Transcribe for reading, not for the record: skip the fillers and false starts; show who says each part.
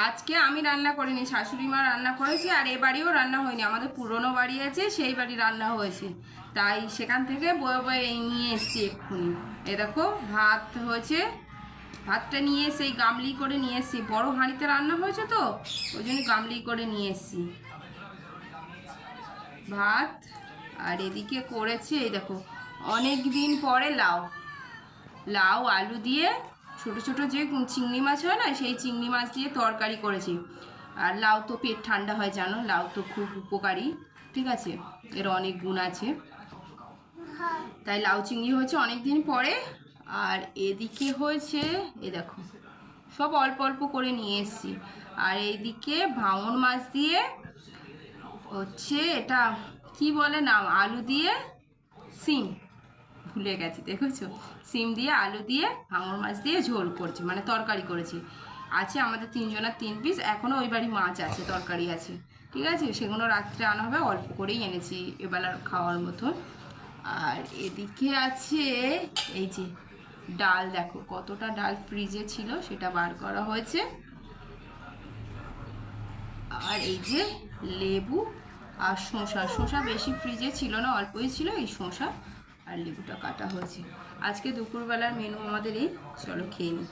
Speaker 1: আজকে আমি রান্না করিনি, শাশুড়ি মা রান্না করেছে। আর এ বাড়িও রান্না হয়নি, আমাদের পুরনো বাড়ি আছে, সেই বাড়ি রান্না হয়েছে। তাই সেখান থেকে বয়ে বয়ে এই নিয়ে এসছি এক্ষুনি। এ দেখো ভাত হয়েছে, ভাতটা নিয়ে সেই গামলি করে নিয়ে এসছি। বড় হাঁড়িতে রান্না হয়েছে তো, ওই জন্য গামলি করে নিয়ে এসছি ভাত। আর এদিকে করেছে এই দেখো অনেক দিন পরে লাউ, লাউ আলু দিয়ে ছোট ছোট যে চিংড়ি মাছ হয় না, সেই চিংড়ি মাছ দিয়ে তরকারি করেছি। আর লাউ তো পেট ঠান্ডা হয় জানো, লাউ তো খুব উপকারী, ঠিক আছে, এর অনেক গুণ আছে। তাই লাউ চিংড়ি হয়েছে অনেক দিন পরে। আর এদিকে হয়েছে এ দেখো সব অল্প অল্প করে নিয়ে এসেছি। আর এইদিকে ভাঙন মাছ দিয়ে হচ্ছে, এটা কি বলে নাম, আলু দিয়ে সিম, ভুলে গেছি দেখেছো, সিম দিয়ে আলু দিয়ে ভাঙর মাছ দিয়ে ঝোল করছি, মানে তরকারি করেছি। আছে আমাদের তিনজনের 3 পিস, এখনও ওই বাড়ি মাছ আছে, তরকারি আছে, ঠিক আছে, সেগুলো রাত্রে আনা হবে, অল্প করেই এনেছি এবেলার খাওয়ার মতো। আর এদিকে আছে এই যে ডাল, দেখো কতটা ডাল ফ্রিজে ছিল সেটা বার করা হয়েছে। আর এই যে লেবু আর শসা, শসা বেশি ফ্রিজে ছিল না, অল্পই ছিল, এই শসা আর লেবুটা কাটা হয়েছে। আজকে দুপুরবেলার মেনু আমাদের এই, চলো খেয়ে নিই।